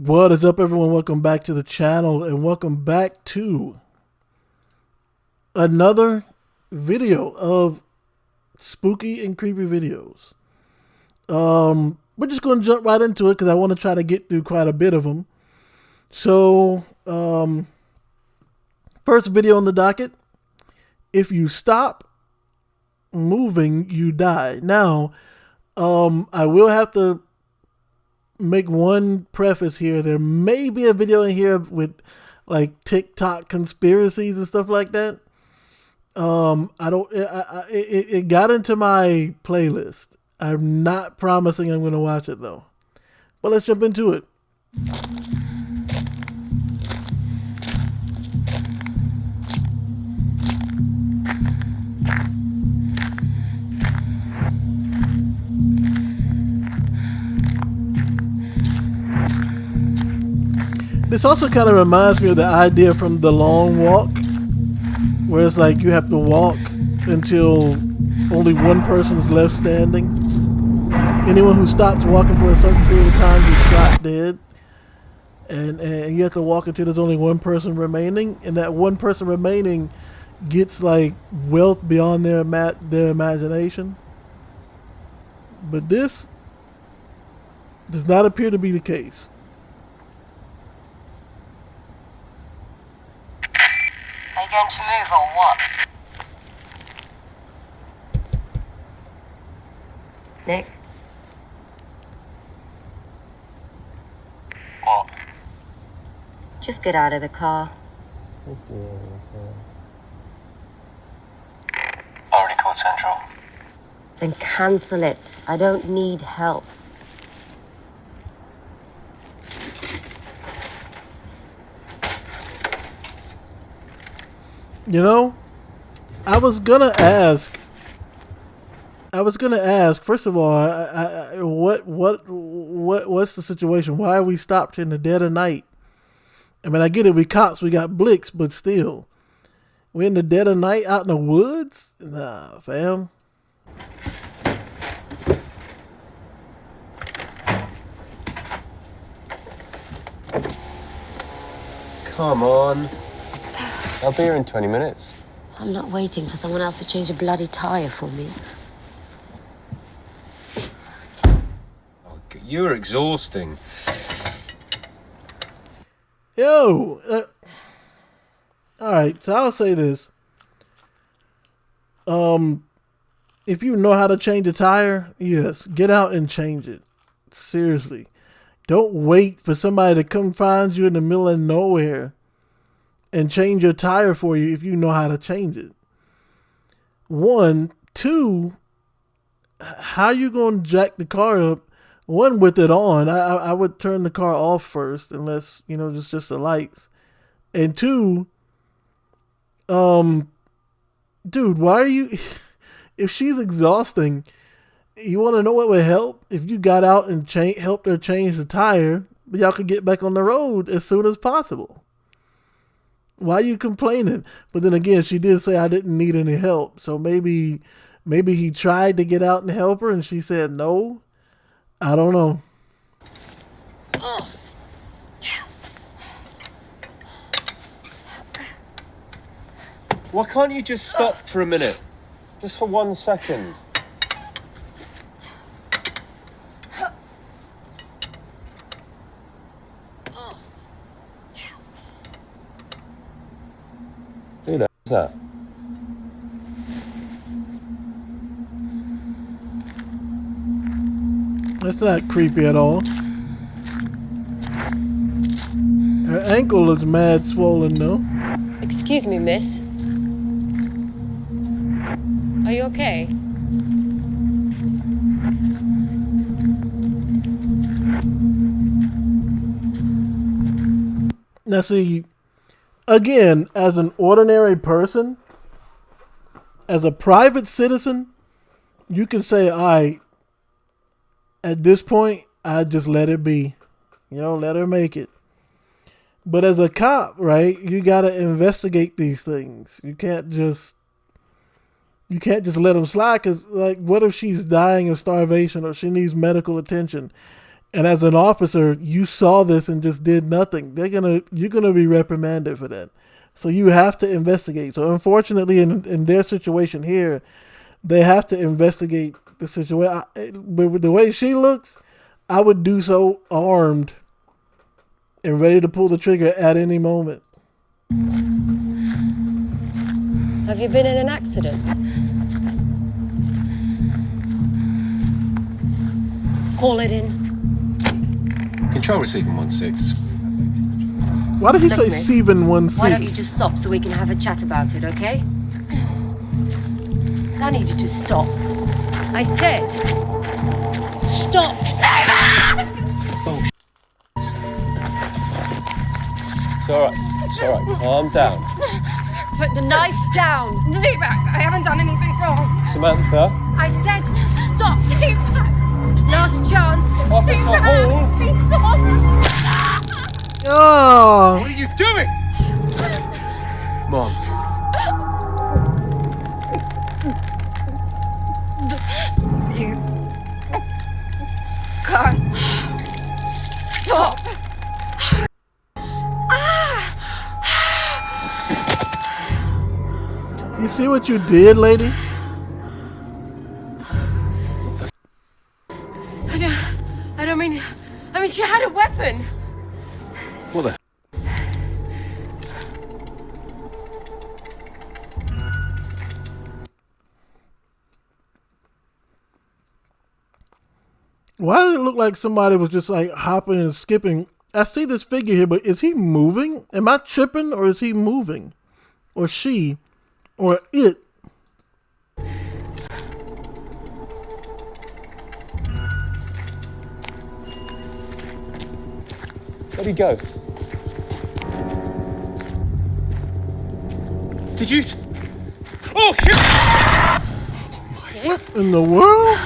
What is up, everyone? Welcome back to the channel and welcome back to another video of spooky and creepy videos. We're just going to jump right into it because I want to try to get through quite a bit of them. So, first video on the docket: if you stop moving, you die. Now, I will have to make one preface here. There may be a video in here with like TikTok conspiracies and stuff like that. It got into my playlist. I'm not promising I'm going to watch it though. But let's jump into it. This also kind of reminds me of the idea from The Long Walk, where it's like you have to walk until only one person's left standing. Anyone who stops walking for a certain period of time is shot dead. And you have to walk until there's only one person remaining, and that one person remaining gets like wealth beyond their imagination. But this does not appear to be the case. Are you going to move or what? Nick? What? Just get out of the car. I already called Central. Then cancel it. I don't need help. You know, I was gonna ask. First of all, what's the situation? Why are we stopped in the dead of night? I mean, I get it. We cops, we got blicks, but still, we're in the dead of night out in the woods. Nah, fam. Come on. I'll be here in 20 minutes. I'm not waiting for someone else to change a bloody tyre for me. Oh, you're exhausting. Yo. All right, so I'll say this. If you know how to change a tire, yes, get out and change it. Seriously. Don't wait for somebody to come find you in the middle of nowhere and change your tire for you if you know how to change it. One. Two, how you going to jack the car up? One, with it on. I would turn the car off first, unless, you know, just the lights. And two, dude, why are you... If she's exhausting, you want to know what would help? If you got out and helped her change the tire, but y'all could get back on the road as soon as possible. Why are you complaining? But then again, she did say I didn't need any help. So maybe he tried to get out and help her and she said no. I don't know. Oh. Why can't you just stop for a minute? Just for 1 second. Who the hell's that? That's not creepy at all. Her ankle looks mad swollen though. Excuse me, miss. Are you okay? Now see, again, as an ordinary person, as a private citizen, you can say, all right, at this point, I just let it be. You know, let her make it. But as a cop, right, you got to investigate these things. You can't just let them slide, because, like, what if she's dying of starvation or she needs medical attention And as an officer, you saw this and just did nothing. You're gonna be reprimanded for that. So you have to investigate. So unfortunately, in their situation here, they have to investigate the situation. But with the way she looks, I would do so armed and ready to pull the trigger at any moment. Have you been in an accident? Call it in. Control receiving 1-6. Why did he say Miss, Steven 1-6? Why don't you just stop so we can have a chat about it, okay? I need you to stop. I said, stop. It's alright. It's alright. Calm down. Put the knife down. Stay back. I haven't done anything wrong. Samantha. I said, stop. Stay back. Last chance. Officer Hall. Please stop. Oh, What are you doing? Mom. You can't stop. you see what you did, lady? I mean, she had a weapon. What the? Why did it look like somebody was just like hopping and skipping? I see this figure here, but is he moving? Am I tripping, or is he moving? Or she? Or it? Where'd he go? Did you? Oh shit! What in the world?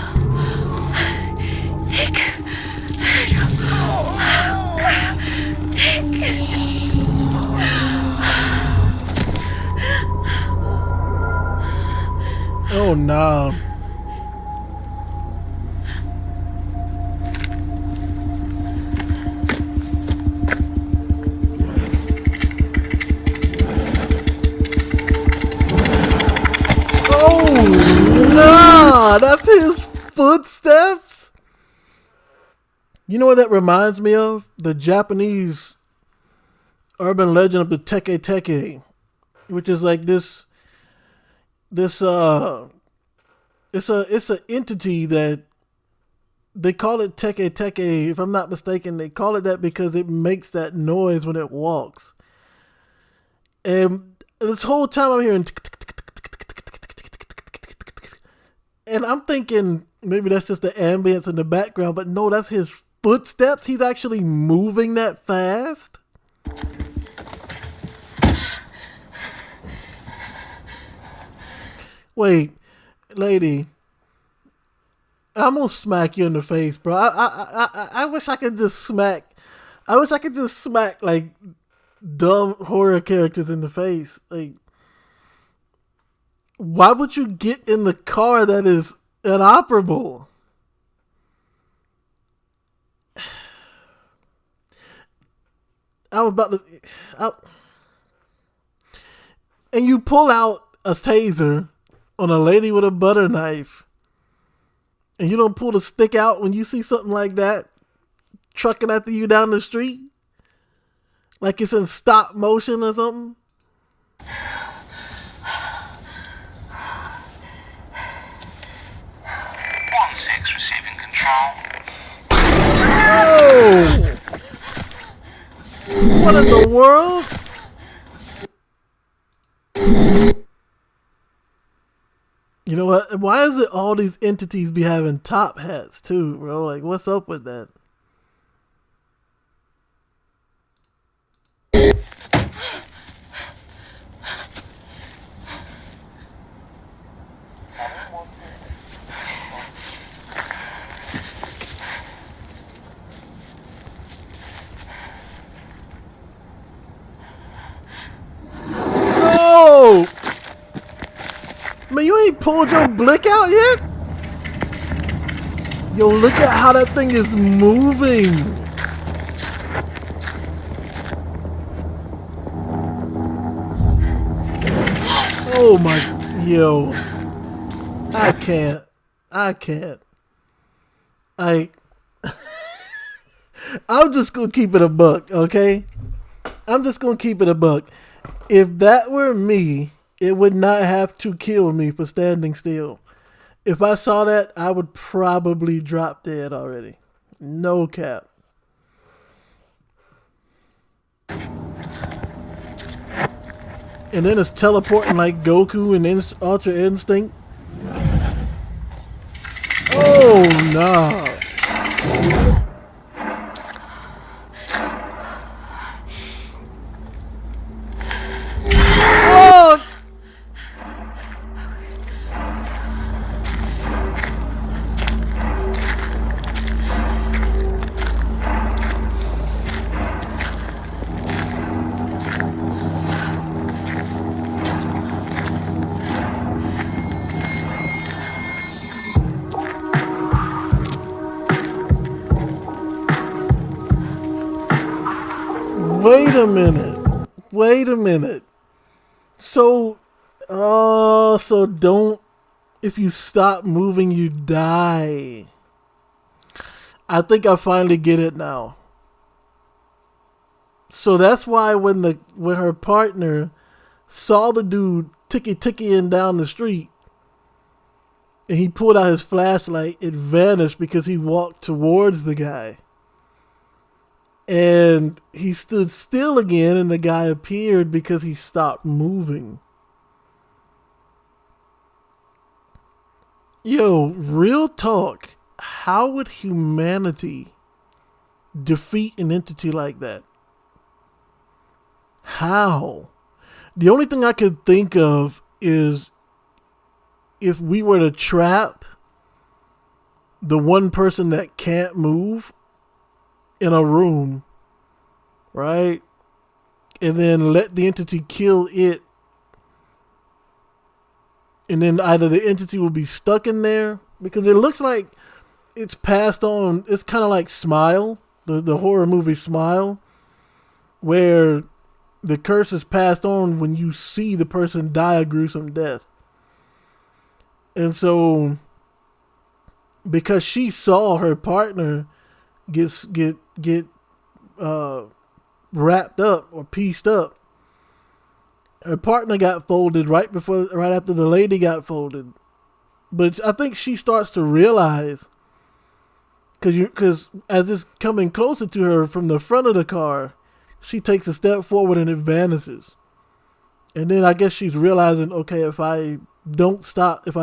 Oh no. Oh no, that's his footsteps. You know what that reminds me of? The Japanese urban legend of the Teke Teke, which is like this it's a entity that they call it Teke Teke. If I'm not mistaken, they call it that because it makes that noise when it walks. And this whole time I'm hearing, and I'm thinking maybe that's just the ambience in the background, but no, that's his footsteps. He's actually moving that fast. Wait, lady, I'm gonna smack you in the face, bro. I wish I could just smack. I wish I could just smack like dumb horror characters in the face. Like, why would you get in the car that is inoperable? I was about to, and you pull out a taser on a lady with a butter knife, and you don't pull the stick out when you see something like that trucking after you down the street, like it's in stop motion or something. 1-6 receiving control. Oh! What in the world? You know what? Why is it all these entities be having top hats too, bro? Like, what's up with that? No! Man, you ain't pulled your blick out yet? Yo, look at how that thing is moving. Oh my, yo. I can't. I'm just gonna keep it a buck, okay? I'm just gonna keep it a buck. If that were me, it would not have to kill me for standing still. If I saw that, I would probably drop dead already. No cap. And then it's teleporting like Goku and Ultra Instinct. Oh, no. Oh! Wait a minute. So don't, if you stop moving, you die. I think I finally get it now. So that's why when her partner saw the dude ticking down the street, and he pulled out his flashlight, it vanished because he walked towards the guy. And he stood still again, and the guy appeared because he stopped moving. Yo, real talk. How would humanity defeat an entity like that? How? The only thing I could think of is if we were to trap the one person that can't move in a room, right? And then let the entity kill it. And then either the entity will be stuck in there, because it looks like it's passed on. It's kind of like Smile, the horror movie Smile, where the curse is passed on when you see the person die a gruesome death. And so, because she saw her partner get wrapped up or pieced up, her partner got folded right after the lady got folded. But I think she starts to realize, because as it's coming closer to her from the front of the car, she takes a step forward and it vanishes. And then I guess she's realizing, okay, if I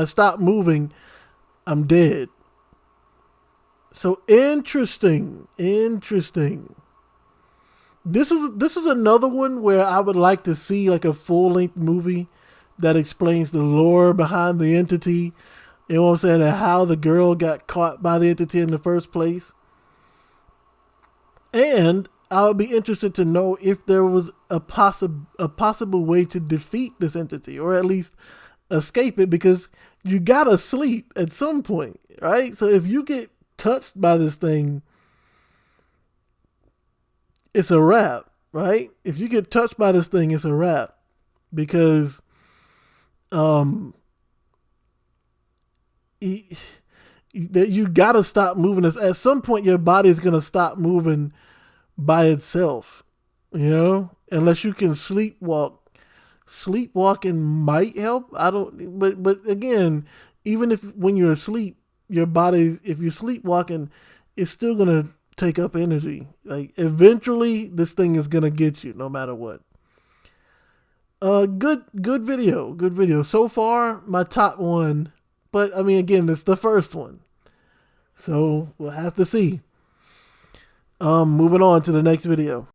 stop moving, I'm dead. So interesting. This is another one where I would like to see like a full-length movie that explains the lore behind the entity. You know what I'm saying? And how the girl got caught by the entity in the first place. And I would be interested to know if there was a possible way to defeat this entity, or at least escape it, because you gotta sleep at some point, right? So if you get touched by this thing, it's a wrap, right? If you get touched by this thing, it's a wrap, because you gotta stop moving. At some point, your body's gonna stop moving by itself, unless you can sleepwalk. Sleepwalking might help. But again, even when you're asleep, your body, if you're sleepwalking, it's still gonna take up energy. Like eventually this thing is gonna get you no matter what. Good video. So far, my top one, but I mean, again, it's the first one, so we'll have to see. Moving on to the next video.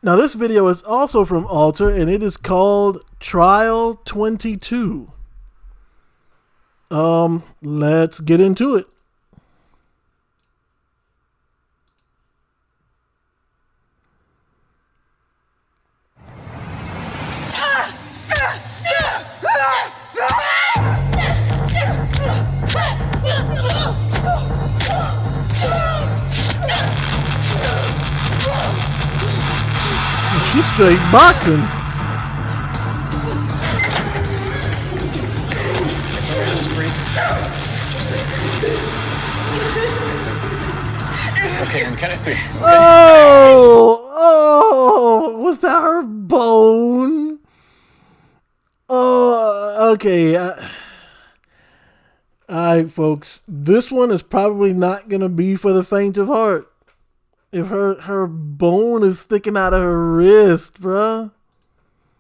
Now this video is also from Alter, and it is called Trial 22. Let's get into it. straight boxing. It's alright, just breathe. Just breathe. Okay, on the count of 3. Oh, was that her bone? Oh, okay. All right, folks. This one is probably not gonna be for the faint of heart. If her bone is sticking out of her wrist, bruh.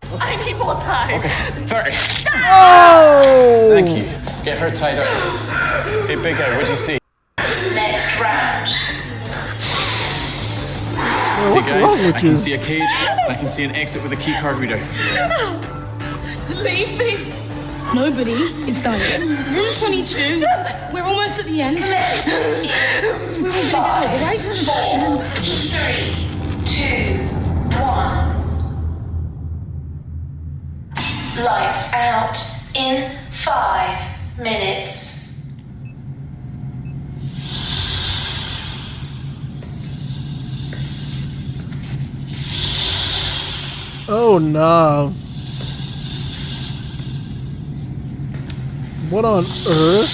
I need more time. Okay, 30. Oh! Thank you. Get her tied up. Hey, Big Head, what'd you see? Next round. Man, what's wrong with I you? can see a cage. I can see an exit with a key card reader. Leave me. Nobody is dying. Room 22. We're almost at the end. We're all gonna go, right? 4, 3, 2, 1. Lights out in 5 minutes. Oh no. What on earth?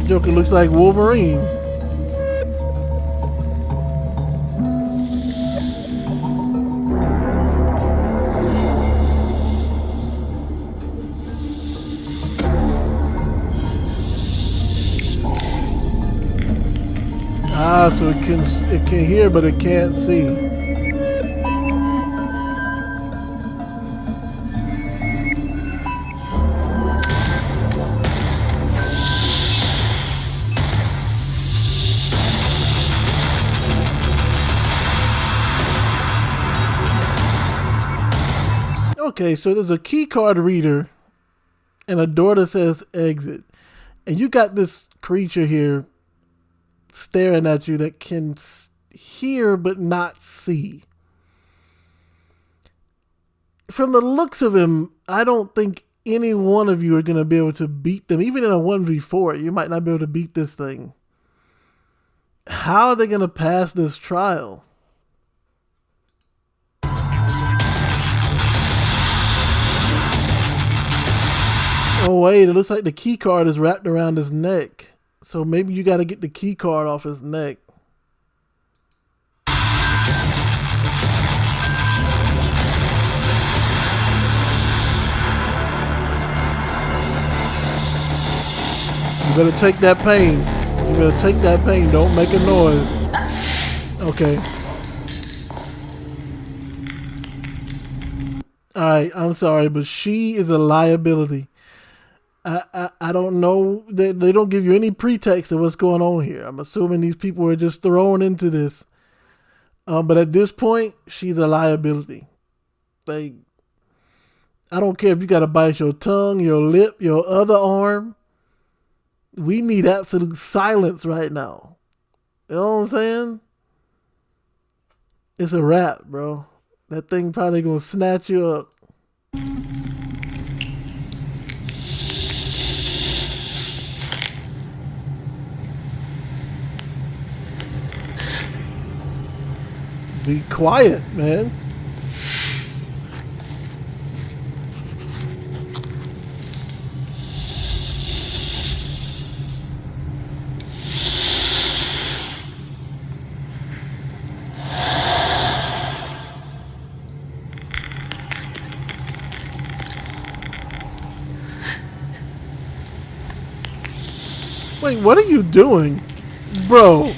Joker looks like Wolverine. Ah, so it can hear, but it can't see. Okay, so there's a key card reader and a door that says exit. And you got this creature here staring at you that can hear but not see. From the looks of him, I don't think any one of you are going to be able to beat them. Even in a 1v4, you might not be able to beat this thing. How are they going to pass this trial? Oh wait, it looks like the key card is wrapped around his neck. So maybe you got to get the key card off his neck. You better take that pain. You better take that pain. Don't make a noise. Okay. Alright, I'm sorry, but she is a liability. I don't know. They don't give you any pretext of what's going on here. I'm assuming these people are just thrown into this. But at this point, she's a liability. Like, I don't care if you got to bite your tongue, your lip, your other arm. We need absolute silence right now. You know what I'm saying? It's a wrap, bro. That thing probably gonna snatch you up. Be quiet, man. Wait, what are you doing? Bro.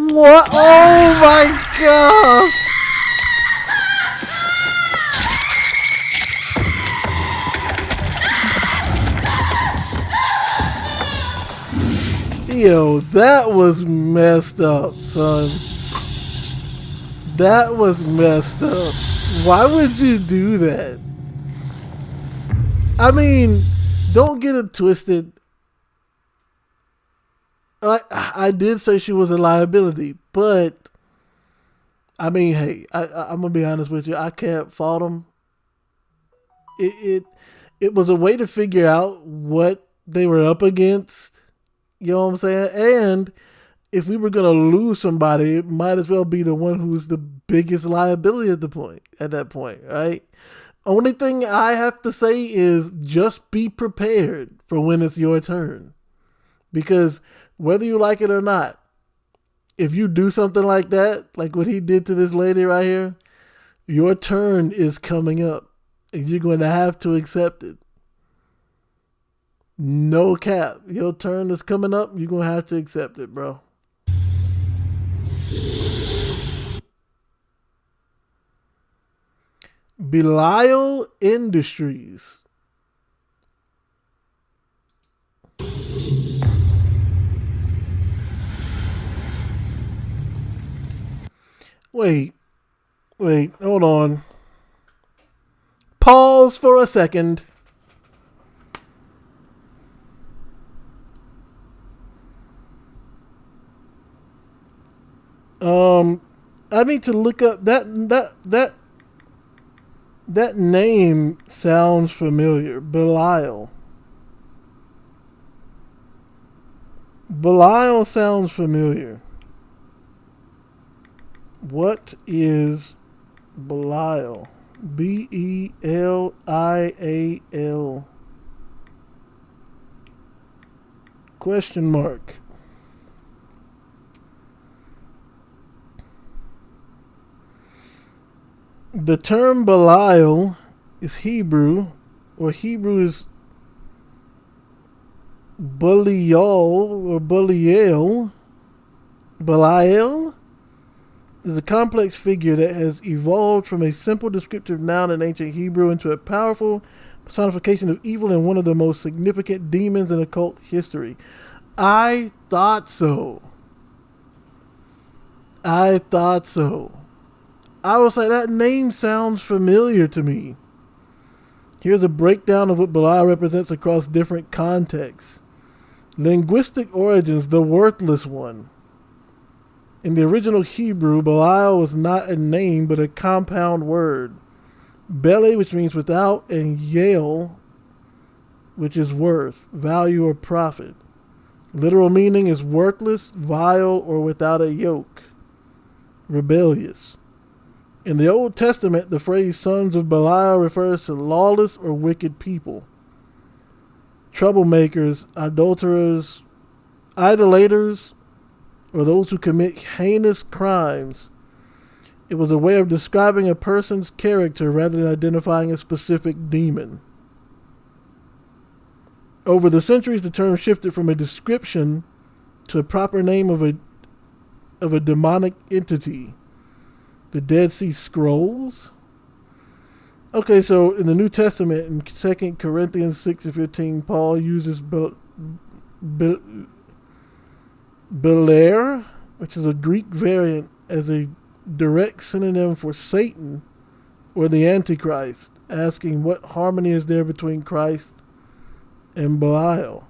What? Oh my gosh! Yo, that was messed up, son. That was messed up. Why would you do that? I mean, don't get it twisted. I did say she was a liability, but I mean, hey, I'm gonna be honest with you. I can't fault them. it was a way to figure out what they were up against. You know what I'm saying? And if we were gonna lose somebody, it might as well be the one who's the biggest liability at that point, right? Only thing I have to say is just be prepared for when it's your turn. Because whether you like it or not, if you do something like that, like what he did to this lady right here, your turn is coming up. And you're going to have to accept it. No cap. Your turn is coming up. You're going to have to accept it, bro. Belial Industries. Wait, hold on. Pause for a second. I need to look up that name sounds familiar. Belial. Belial sounds familiar. What is Belial? Belial. Question mark. The term Belial is Hebrew, or Hebrew is Belial or Belial. Belial is a complex figure that has evolved from a simple descriptive noun in ancient Hebrew into a powerful personification of evil and one of the most significant demons in occult history. I thought so. I was like, that name sounds familiar to me. Here's a breakdown of what Belial represents across different contexts. Linguistic origins, the worthless one. In the original Hebrew, Belial was not a name but a compound word. Bele, which means without, and Yael, which is worth, value, or profit. Literal meaning is worthless, vile, or without a yoke. Rebellious. In the Old Testament, the phrase sons of Belial refers to lawless or wicked people. Troublemakers, adulterers, idolaters, or those who commit heinous crimes. It was a way of describing a person's character rather than identifying a specific demon. Over the centuries, the term shifted from a description to a proper name of a demonic entity. The Dead Sea Scrolls. Okay, so in the New Testament, in 2 Corinthians 6:15, Paul uses Belair, which is a Greek variant, as a direct synonym for Satan or the Antichrist, asking what harmony is there between Christ and Belial.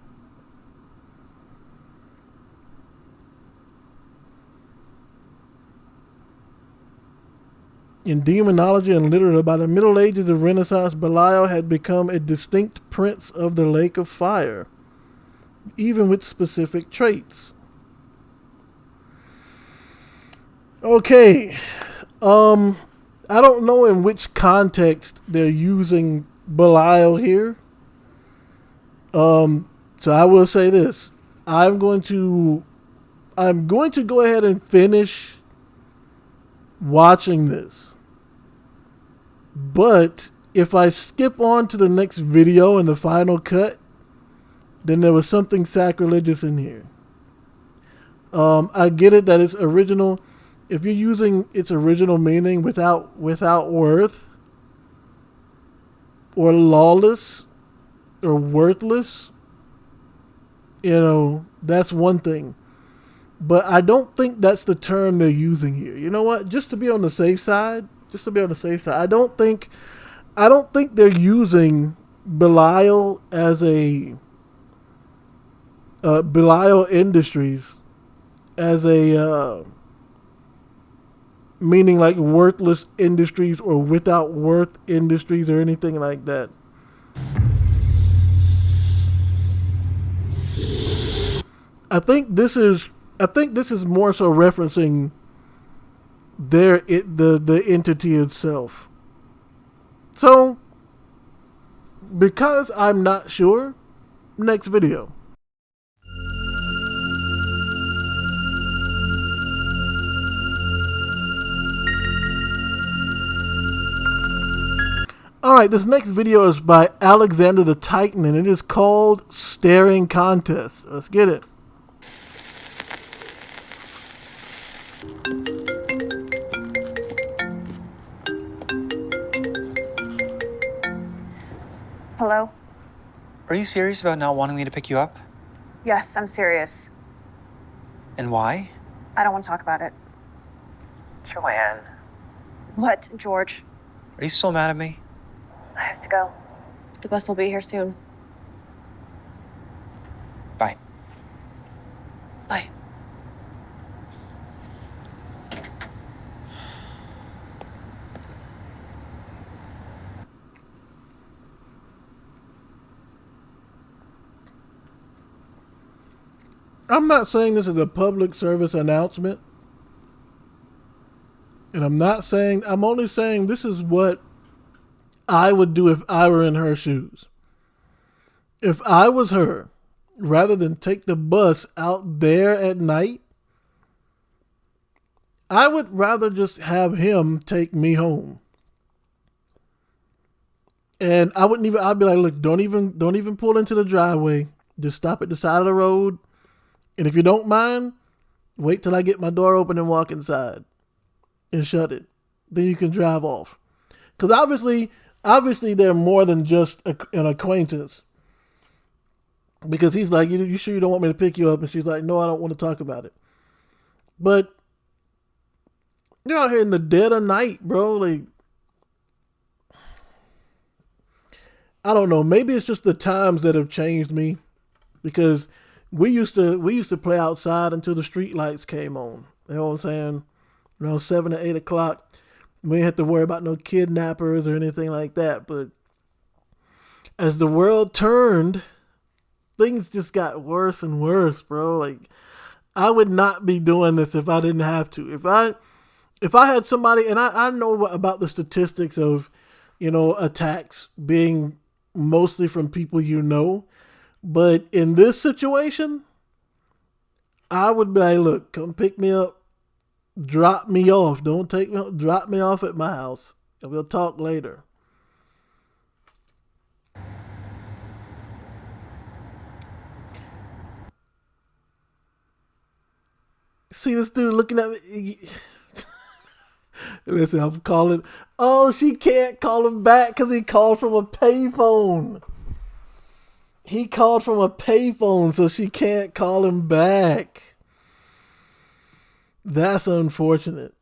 In demonology and literature, by the Middle Ages and Renaissance, Belial had become a distinct prince of the lake of fire, even with specific traits. Okay, I don't know in which context they're using Belial here. So I will say this: I'm going to go ahead and finish watching this. But if I skip on to the next video in the final cut, then there was something sacrilegious in here. I get it that it's original. If you're using its original meaning without worth, or lawless, or worthless, that's one thing. But I don't think that's the term they're using here. You know what? Just to be on the safe side, I don't think they're using Belial as a Belial Industries as a meaning like worthless industries or without worth industries or anything like that. I think this is more so referencing the entity itself. So, because I'm not sure, next video. Alright, this next video is by Alexander the Titan, and it is called Staring Contest. Let's get it. Hello? Are you serious about not wanting me to pick you up? Yes, I'm serious. And why? I don't want to talk about it. Joanne. What, George? Are you still mad at me? I have to go. The bus will be here soon. Bye. Bye. I'm not saying this is a public service announcement. And I'm only saying this is what I would do if I were in her shoes. If I was her, rather than take the bus out there at night, I would rather just have him take me home. And I'd be like, look, don't even pull into the driveway. Just stop at the side of the road. And if you don't mind, wait till I get my door open and walk inside and shut it. Then you can drive off. Because obviously they're more than just an acquaintance. Because he's like, you sure you don't want me to pick you up? And she's like, no, I don't want to talk about it. But you're out here in the dead of night, bro. Like, I don't know. Maybe it's just the times that have changed me. Because we used to play outside until the street lights came on. You know what I'm saying? Around 7 or 8 o'clock. We didn't have to worry about no kidnappers or anything like that. But as the world turned, things just got worse and worse, bro. Like, I would not be doing this if I didn't have to. If I had somebody, and I know about the statistics of, attacks being mostly from people you know. But in this situation, I would be like, look, come pick me up, drop me off. Don't take me, drop me off at my house. And we'll talk later. See this dude looking at me. Listen, I'm calling. Oh, she can't call him back because he called from a payphone. He called from a payphone, so she can't call him back. That's unfortunate.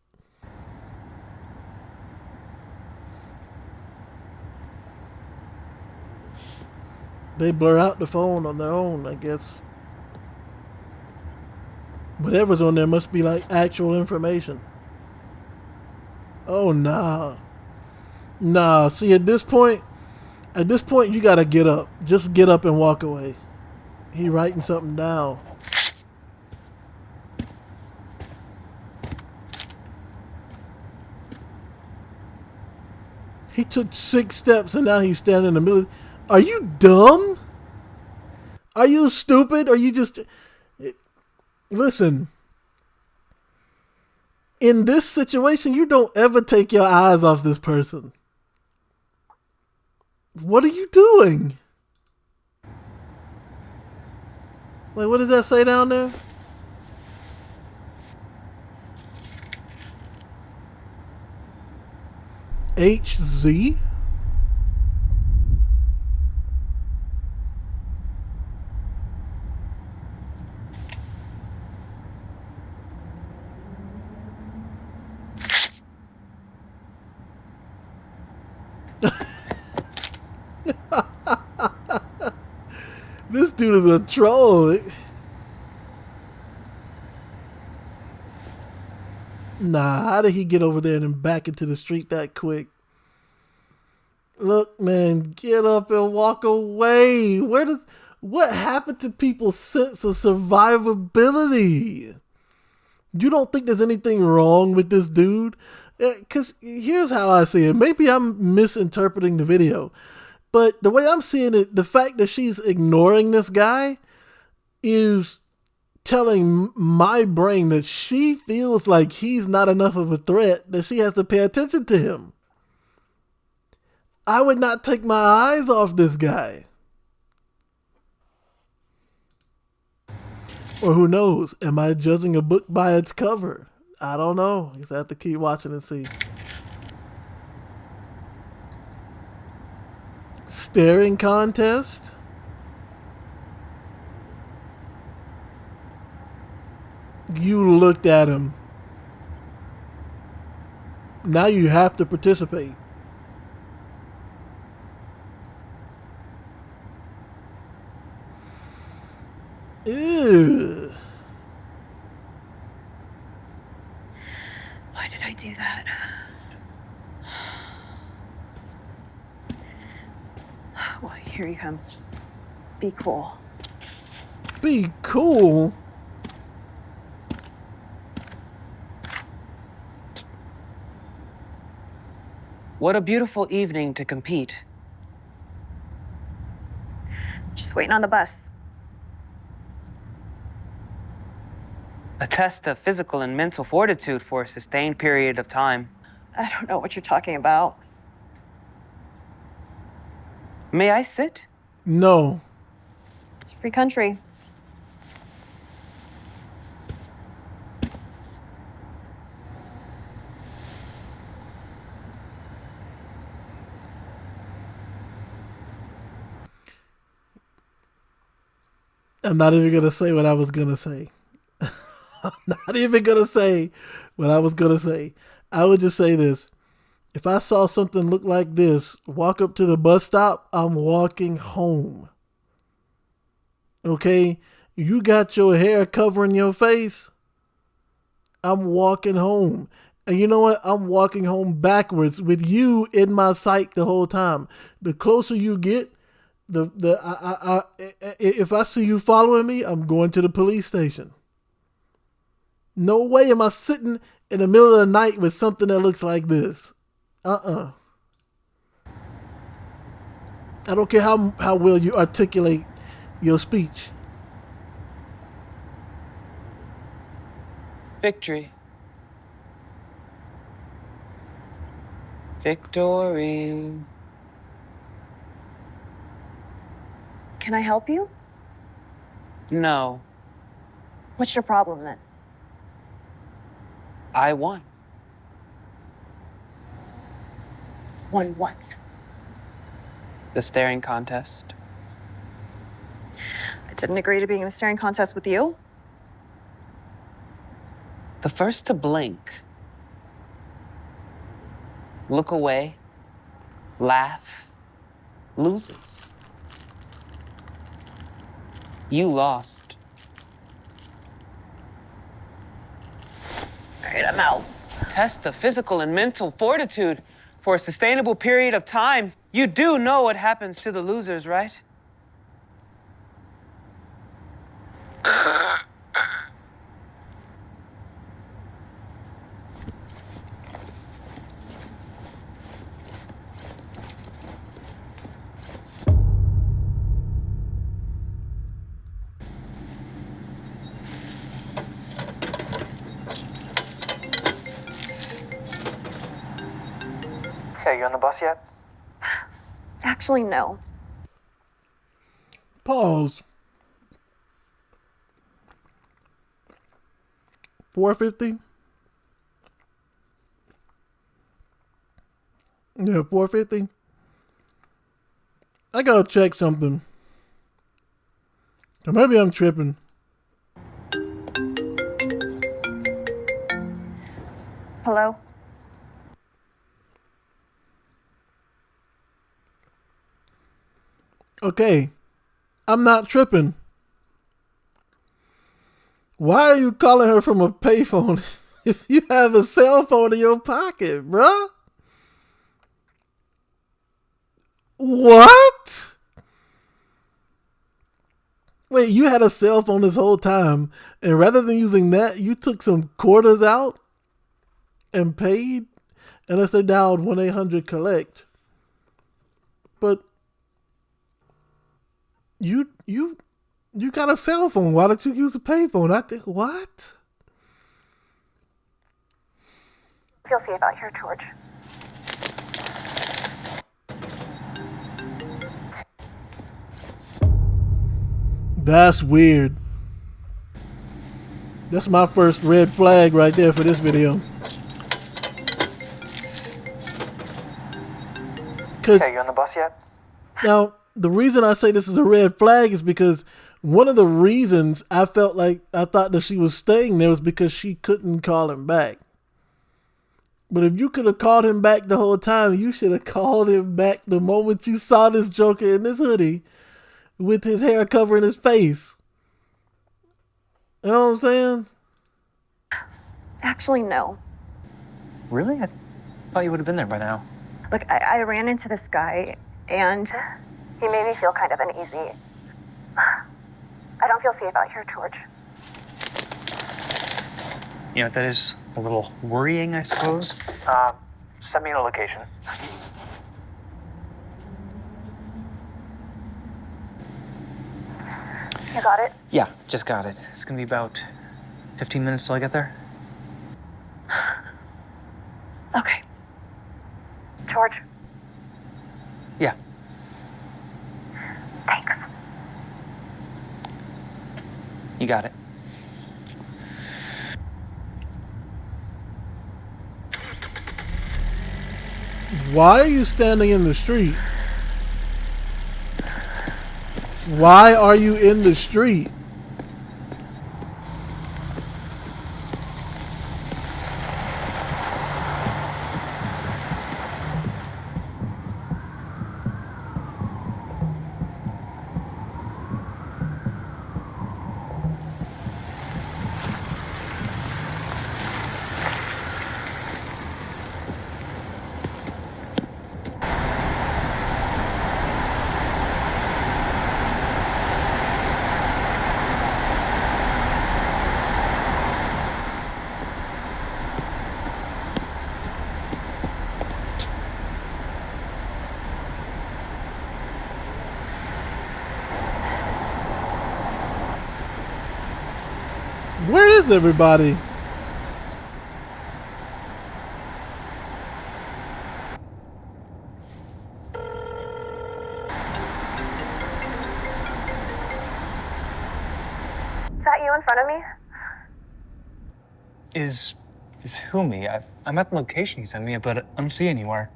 They blur out the phone on their own, I guess. Whatever's on there must be like actual information. Oh, nah. Nah, see, at this point, you gotta get up. Just get up and walk away. He writing something down. He took 6 steps and now he's standing in the middle. Are you dumb? Are you stupid? Are you just... Listen. In this situation, you don't ever take your eyes off this person. What are you doing? Wait, what does that say down there? HZ? This dude is a troll. Nah, how did he get over there and then back into the street that quick? Look, man, get up and walk away. Where What happened to people's sense of survivability? You don't think there's anything wrong with this dude? Because here's how I see it. Maybe I'm misinterpreting the video. But the way I'm seeing it, the fact that she's ignoring this guy is telling my brain that she feels like he's not enough of a threat, that she has to pay attention to him. I would not take my eyes off this guy. Or who knows? Am I judging a book by its cover? I don't know. You just have to keep watching and see. Staring contest? You looked at him. Now you have to participate. Ew. Why did I do that? Well, here he comes. Just be cool. Be cool? What a beautiful evening to compete. Just waiting on the bus. A test of physical and mental fortitude for a sustained period of time. I don't know what you're talking about. May I sit? No. It's a free country. I'm not even going to say what I was going to say. I'm not even going to say what I was going to say. I would just say this. If I saw something look like this, walk up to the bus stop, I'm walking home. Okay? You got your hair covering your face. I'm walking home. And you know what? I'm walking home backwards with you in my sight the whole time. The closer you get, if I see you following me, I'm going to the police station. No way am I sitting in the middle of the night with something that looks like this. I don't care how well you articulate your speech. Victory. Victory. Can I help you? No, What's your problem then? I won. Won what? The staring contest. I didn't agree to being in a staring contest with you. The first to blink, look away, laugh, loses. You lost. All right, I'm out. Test of physical and mental fortitude for a sustainable period of time. You do know what happens to the losers, right? Okay, you on the bus yet? Actually, no. Pause. 450? Yeah, 450. I gotta check something. Or maybe I'm tripping. Hello? Okay, I'm not tripping. Why are you calling her from a payphone if you have a cell phone in your pocket, bruh? What? Wait, you had a cell phone this whole time, and rather than using that, you took some quarters out and paid, unless they dialed 1-800-collect. But you got a cell phone. Why don't you use a payphone? I think what? Feel safe out here, George. That's weird. That's my first red flag right there for this video. Okay, you on the bus yet? Now, the reason I say this is a red flag is because one of the reasons I felt like I thought that she was staying there was because she couldn't call him back. But if you could have called him back the whole time, you should have called him back the moment you saw this Joker in this hoodie with his hair covering his face. You know what I'm saying? Actually, no. Really? I thought you would have been there by now. Look, I ran into this guy, and he made me feel kind of uneasy. I don't feel safe out here, George. You know, that is a little worrying, I suppose. Send me a location. You got it? Yeah, just got it. It's gonna be about 15 minutes till I get there. Okay. George? Yeah. Thanks. You got it. Why are you standing in the street? Why are you in the street? Where is everybody? Is that you in front of me? Is who me? I'm at the location you sent me, but I don't see anywhere.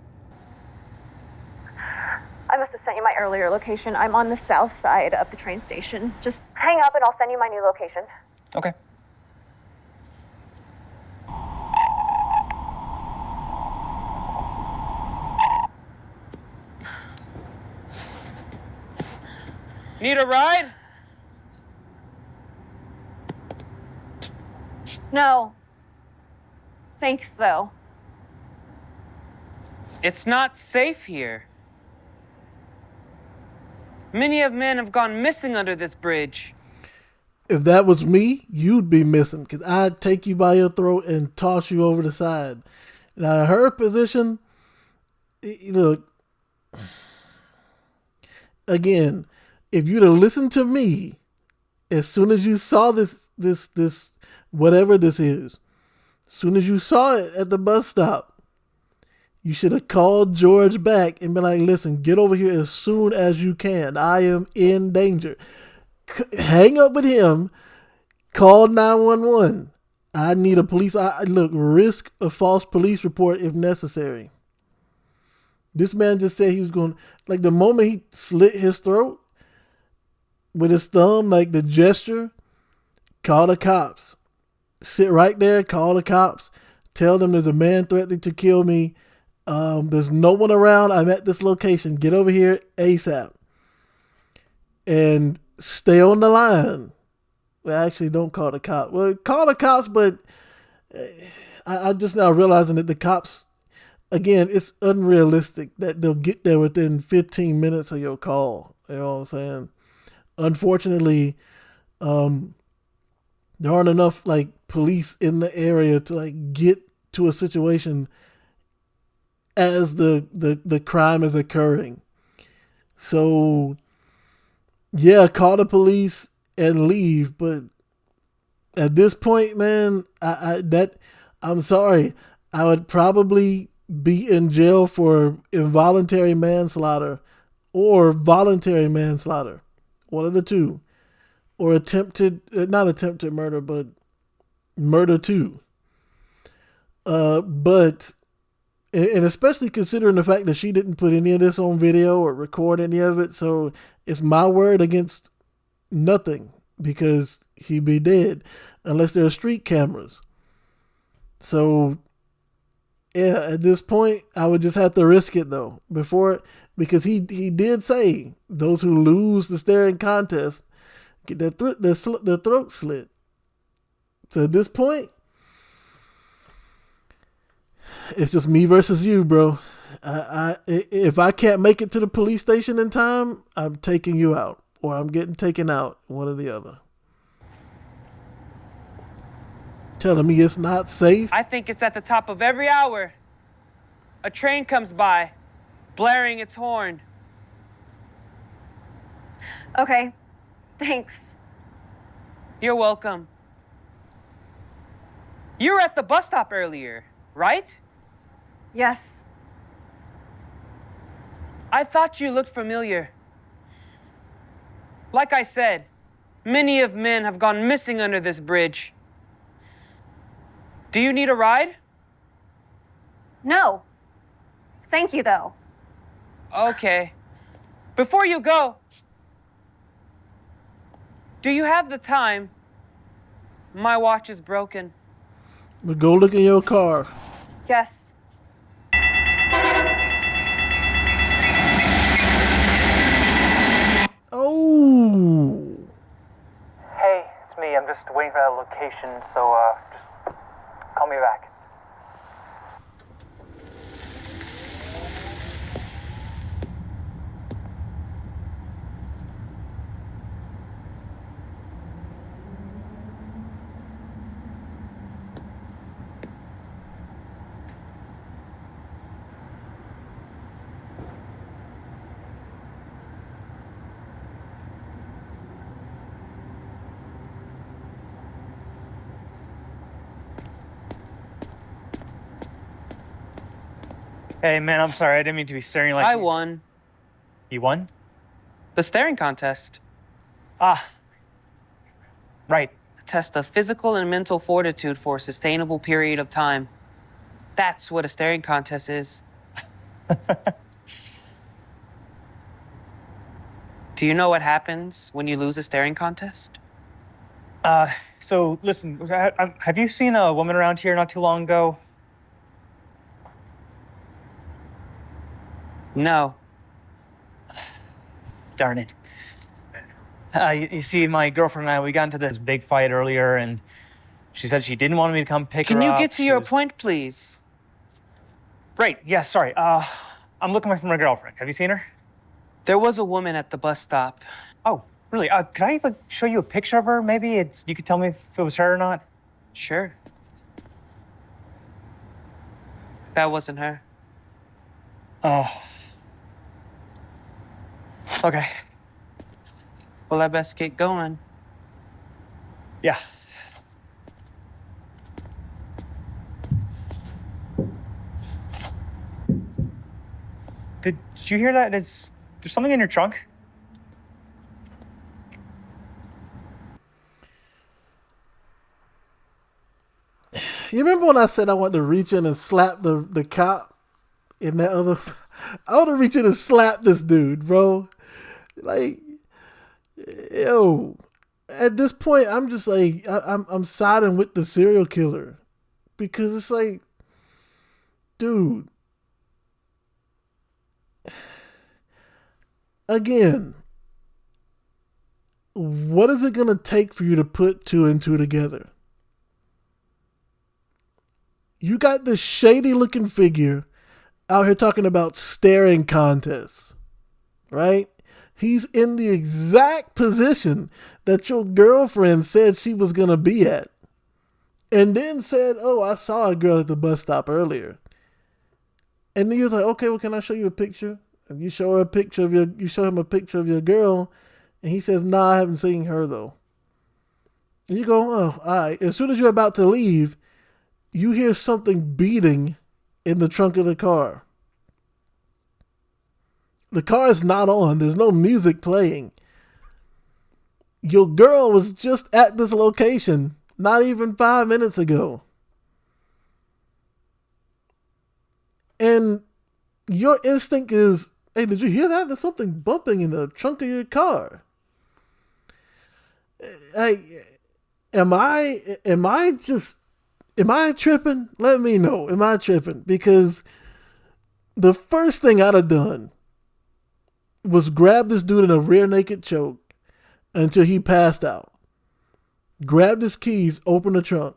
I must have sent you my earlier location. I'm on the south side of the train station. Just hang up and I'll send you my new location. Okay. Need a ride? No. Thanks, though. It's not safe here. Many of men have gone missing under this bridge. If that was me, you'd be missing, because I'd take you by your throat and toss you over the side. Now, her position, look, again, if you'd have listened to me, as soon as you saw this, whatever this is, as soon as you saw it at the bus stop, you should have called George back and been like, listen, get over here as soon as you can. I am in danger. Hang up with him. Call 911. I need a police. Look, risk a false police report if necessary. This man just said he was going, like the moment he slit his throat with his thumb, like the gesture, call the cops. Sit right there, call the cops. Tell them there's a man threatening to kill me. There's no one around. I'm at this location. Get over here ASAP. And stay on the line. Well, actually, don't call the cops. Well, call the cops, but I'm just now realizing that the cops, again, it's unrealistic that they'll get there within 15 minutes of your call. You know what I'm saying? unfortunately, there aren't enough like police in the area to like get to a situation as the crime is occurring. So yeah, call the police and leave. But at this point, man, I'm sorry. I would probably be in jail for involuntary manslaughter or voluntary manslaughter. One of the two. Or not attempted murder, but murder too. But, and especially considering the fact that she didn't put any of this on video or record any of it. So it's my word against nothing because he'd be dead unless there are street cameras. So yeah, at this point, I would just have to risk it though because he did say those who lose the staring contest get their throat slit. So at this point, it's just me versus you, bro. If I can't make it to the police station in time, I'm taking you out, or I'm getting taken out, one or the other. Telling me it's not safe? I think it's at the top of every hour. A train comes by, blaring its horn. Okay, thanks. You're welcome. You were at the bus stop earlier, right? Yes. I thought you looked familiar. Like I said, many of men have gone missing under this bridge. Do you need a ride? No. Thank you, though. Okay. Before you go, do you have the time? My watch is broken. But go look in your car. Yes. Oh. Hey, it's me. I'm just waiting for that location, so just call me back. Hey, man, I'm sorry. I didn't mean to be staring like I won. You won? The staring contest. Ah. Right. A test of physical and mental fortitude for a sustainable period of time. That's what a staring contest is. Do you know what happens when you lose a staring contest? So, listen, have you seen a woman around here not too long ago? No. Darn it. You see, my girlfriend and I, we got into this big fight earlier, and she said she didn't want me to come pick her up. Can you get to your point, please? Right, yeah, sorry. I'm looking for my girlfriend. Have you seen her? There was a woman at the bus stop. Oh, really? Could I even show you a picture of her? Maybe you could tell me if it was her or not? Sure. That wasn't her. Oh. Okay. Well, I best get going. Yeah. Did you hear that? Is there something in your trunk? You remember when I said I wanted to reach in and slap the cop in that other... I want to reach in and slap this dude, bro. Like, yo, at this point, I'm just like, I'm siding with the serial killer. Because it's like, dude. Again, what is it going to take for you to put two and two together? You got this shady looking figure out here talking about staring contests, right? He's in the exact position that your girlfriend said she was going to be at. And then said, oh, I saw a girl at the bus stop earlier. And then you're like, okay, well, can I show you a picture? And you show him a picture of your girl. And he says, nah, I haven't seen her though. And you go, oh, all right. As soon as you're about to leave, you hear something beating in the trunk of the car. The car is not on. There's no music playing. Your girl was just at this location not even 5 minutes ago. And your instinct is, hey, did you hear that? There's something bumping in the trunk of your car. Am I tripping? Let me know. Am I tripping? Because the first thing I'd have done was grab this dude in a rear naked choke until he passed out. Grabbed his keys, open the trunk.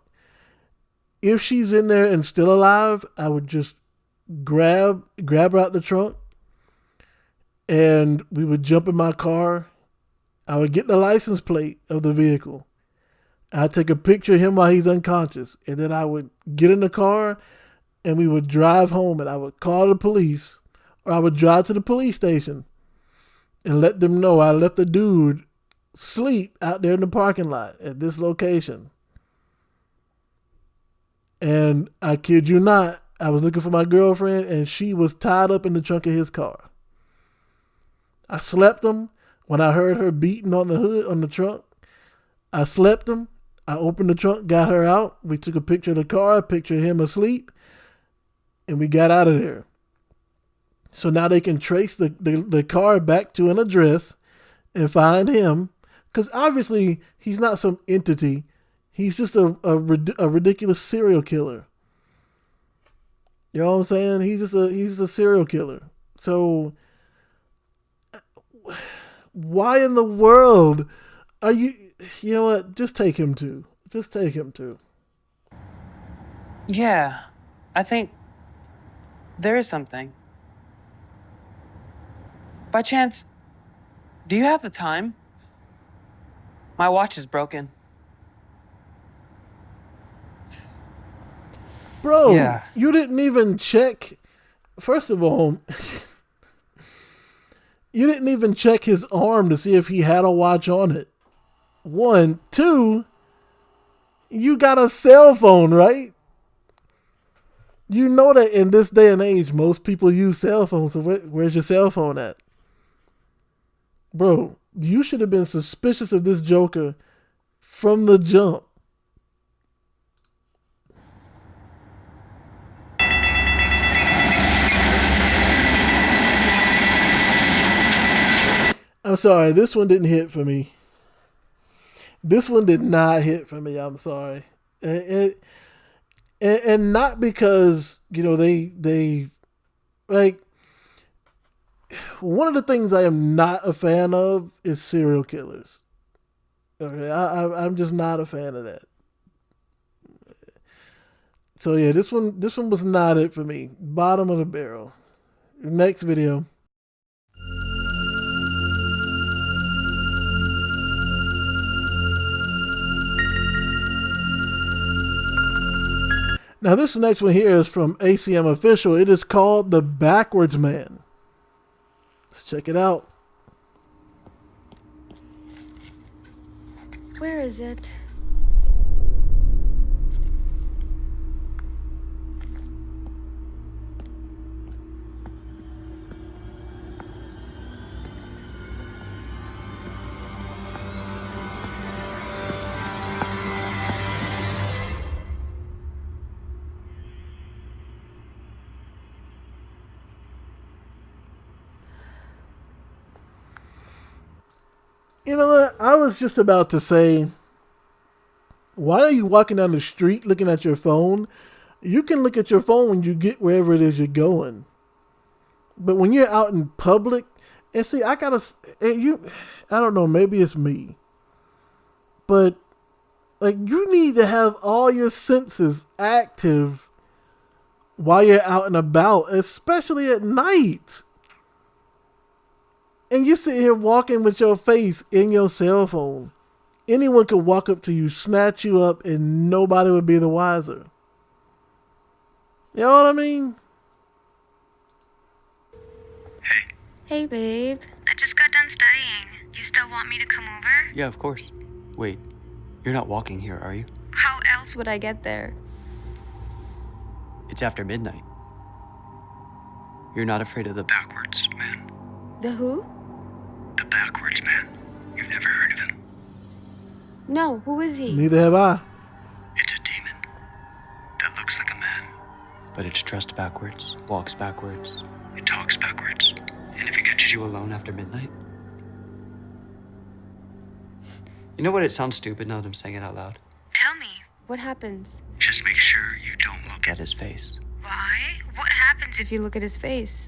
If she's in there and still alive, I would just grab her out the trunk and we would jump in my car. I would get the license plate of the vehicle. I'd take a picture of him while he's unconscious, and then I would get in the car and we would drive home, and I would call the police, or I would drive to the police station and let them know I left the dude sleep out there in the parking lot at this location. And I kid you not, I was looking for my girlfriend and she was tied up in the trunk of his car. I slept him when I heard her beating on the hood, on the trunk. I slept him. I opened the trunk, got her out. We took a picture of the car, a picture of him asleep, and we got out of there. So now they can trace the car back to an address and find him. Because obviously, he's not some entity. He's just a ridiculous serial killer. You know what I'm saying? He's just a serial killer. So, why in the world are you... You know what? Just take him too. Just take him too. Yeah, I think there is something. By chance, do you have the time? My watch is broken. Bro, Yeah. You didn't even check. First of all, you didn't even check his arm to see if he had a watch on it. 1, 2, you got a cell phone, right? You know that in this day and age, most people use cell phones. So where's your cell phone at? Bro, you should have been suspicious of this Joker from the jump. I'm sorry, this one didn't hit for me. This one did not hit for me. I'm sorry. And not because, you know, they like, one of the things I am not a fan of is serial killers. Okay, I'm just not a fan of that. So yeah, this one was not it for me. Bottom of the barrel. Next video. Now this next one here is from ACM Official. It is called The Backwards Man. Let's check it out. Where is it? You know what? I was just about to say, why are you walking down the street looking at your phone? You can look at your phone when you get wherever it is you're going. But when you're out in public, and see, I don't know, maybe it's me. But, like, you need to have all your senses active while you're out and about, especially at night. And you sit here walking with your face in your cell phone. Anyone could walk up to you, snatch you up, and nobody would be the wiser. You know what I mean? Hey, babe. I just got done studying. You still want me to come over? Yeah, of course. Wait, you're not walking here, are you? How else would I get there? It's after midnight. You're not afraid of the backwards man? The who? The backwards man. You've never heard of him? No, who is he? Neither have I. It's a demon that looks like a man. But it's dressed backwards, walks backwards, it talks backwards. And if it catches you alone after midnight... You know what? It sounds stupid now that I'm saying it out loud. Tell me, what happens? Just make sure you don't look at his face. Why? What happens if you look at his face?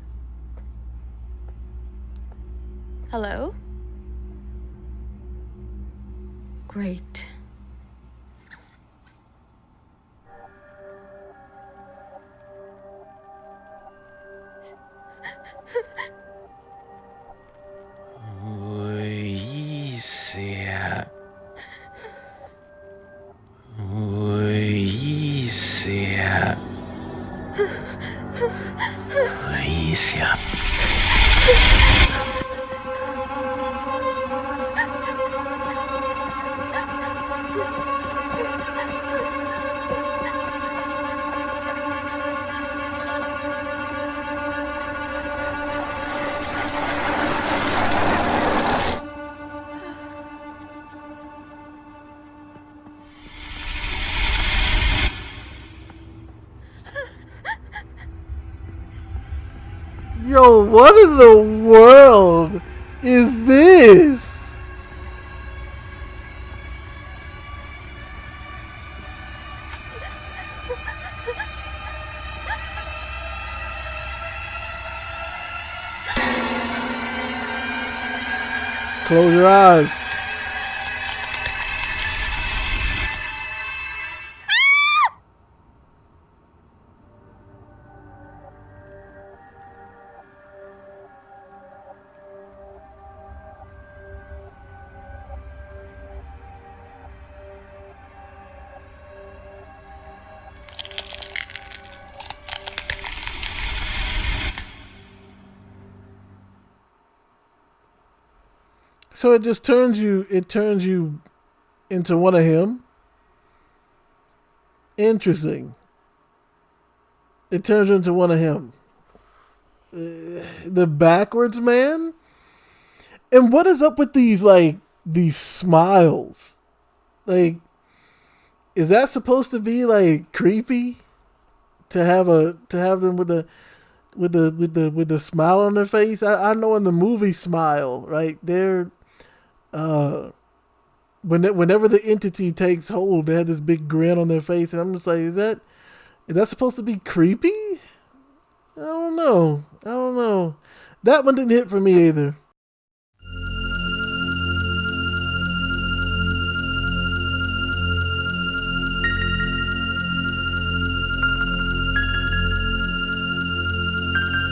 Hello? Great. Yo, what in the world is this? Close your eyes. So it just turns you into one of him. Interesting. It turns you into one of him. The backwards man? And what is up with these smiles? Like, is that supposed to be like creepy? To have them with the smile on their face? I know in the movie Smile, right? They're whenever the entity takes hold, they have this big grin on their face, and I'm just like, is that supposed to be creepy? I don't know. That one didn't hit for me either.